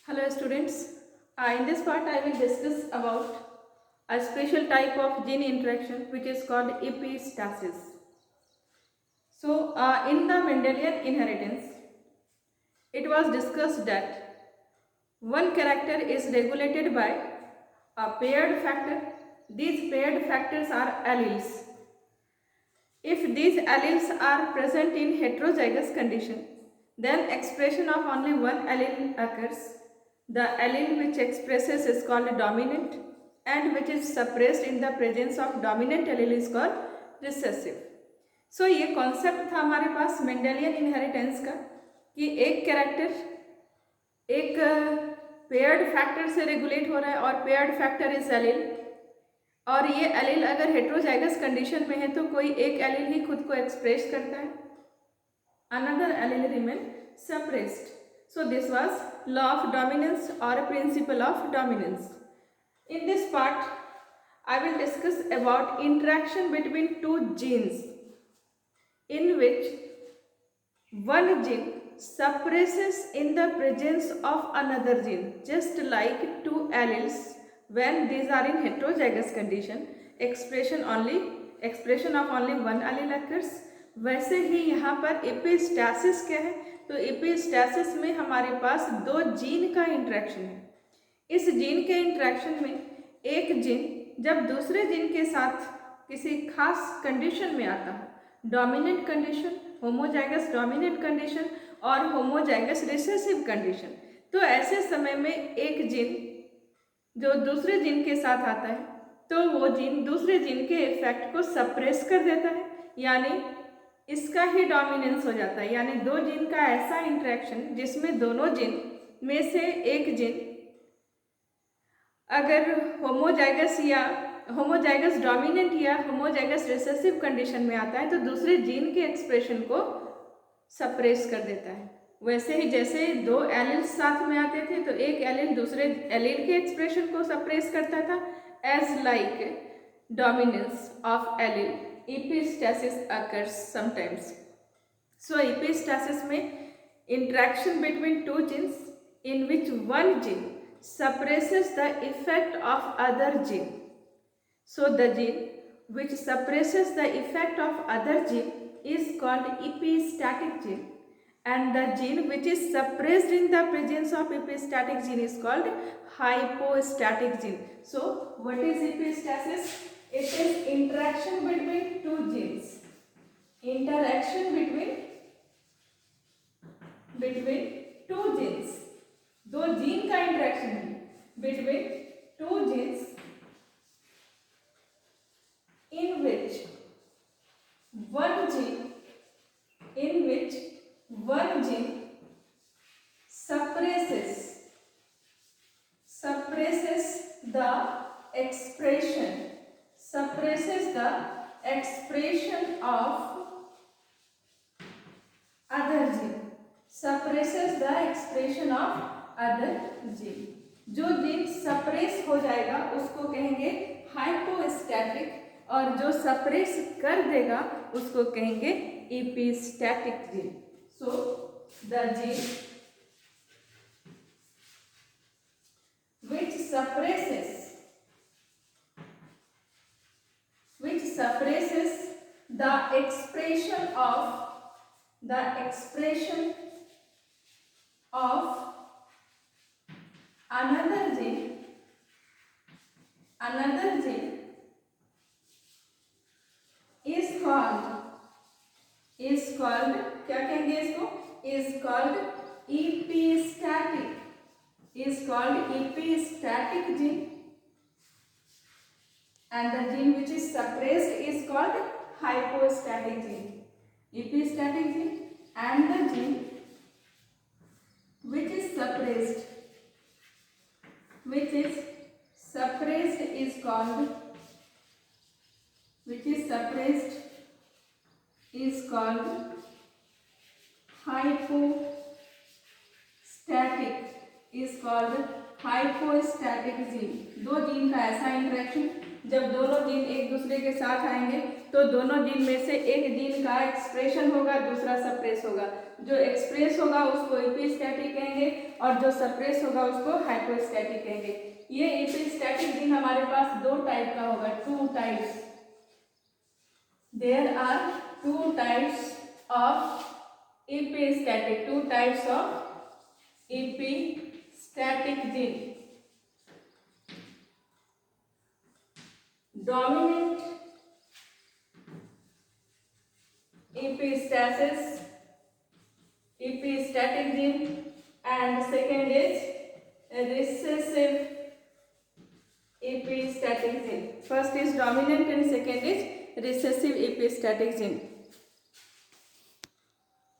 Hello students, in this part I will discuss about a special type of gene interaction which is called epistasis. So in the Mendelian inheritance, it was discussed that one character is regulated by a paired factor. These paired factors are alleles. If these alleles are present in heterozygous condition, then expression of only one allele occurs. The allele which expresses is called dominant and which is suppressed in the presence of dominant allele is called recessive. So ये concept था हमारे पास Mendelian inheritance का कि एक character एक paired factor से regulate हो रहा है और पेयर्ड फैक्टर इज एलील, और ये एलील अगर हेट्रोजाइगस कंडीशन में है तो कोई एक एलील ही खुद को एक्सप्रेस करता है, another allele remain suppressed. So this was law of dominance or a principle of dominance. In this part, I will discuss about interaction between two genes in which one gene suppresses in the presence of another gene, just like two alleles when these are in heterozygous condition, expression of only one allele occurs. वैसे ही यहाँ पर एपिस्टैसिस क्या है, तो एपिस्टैसिस में हमारे पास दो gene का इंटरेक्शन है. इस जीन के इंटरेक्शन में एक जीन जब दूसरे जीन के साथ किसी खास कंडीशन में आता है, dominant condition, homozygous dominant condition और होमोजाइगस रिसेसिव कंडीशन, तो ऐसे समय में एक जीन जो दूसरे जीन के साथ आता है तो वो जीन दूसरे जीन के इफेक्ट को सप्रेस कर देता है, यानी इसका ही डोमिनेंस हो जाता है. यानी दो जीन का ऐसा इंटरेक्शन जिसमें दोनों जीन में से एक जीन अगर होमोजाइगस डोमिनेंट या होमोजाइगस रिसेसिव कंडीशन में आता है तो दूसरे जीन के एक्सप्रेशन को सप्रेस कर देता है. वैसे ही जैसे दो एलील्स साथ में आते थे तो एक एलील दूसरे एलील के एक्सप्रेशन को सप्रेस करता था, as like dominance of allele epistasis occurs sometimes. So epistasis में interaction between two genes in which one gene suppresses the effect of other gene. So the gene which suppresses the effect of other gene is called epistatic gene, and the gene which is suppressed in the presence of epistatic gene is called hypostatic gene. So what is epistasis? It is interaction between two genes. Interaction between two genes. दो gene का interaction है between two genes in which one gene suppresses the expression of other gene. जो gene suppress हो जाएगा उसको कहेंगे hypostatic, और जो सप्रेस कर देगा उसको कहेंगे epistatic gene. So the gene which suppresses the expression of another gene is called क्या कहेंगे इसको, is called epistatic gene, and the gene which is suppressed is called hypostatic gene. Epistatic gene and the gene which is suppressed is called hypostatic gene. दो gene का ऐसा interaction जब दोनों gene एक दूसरे के साथ आएंगे तो दोनों जीन में से एक जीन का एक्सप्रेशन होगा, दूसरा सप्रेस होगा, जो एक्सप्रेस होगा उसको एपिस्टैटिक कहेंगे और जो सप्रेस होगा उसको हाइपोस्टैटिक कहेंगे। ये एपिस्टैटिक जीन हमारे पास दो टाइप का होगा, two types. There are two types of epistatic, two types of epistatic gene. Dominant epistasis, epistatic gene, and second is recessive epistatic gene. First is dominant and second is recessive epistatic gene.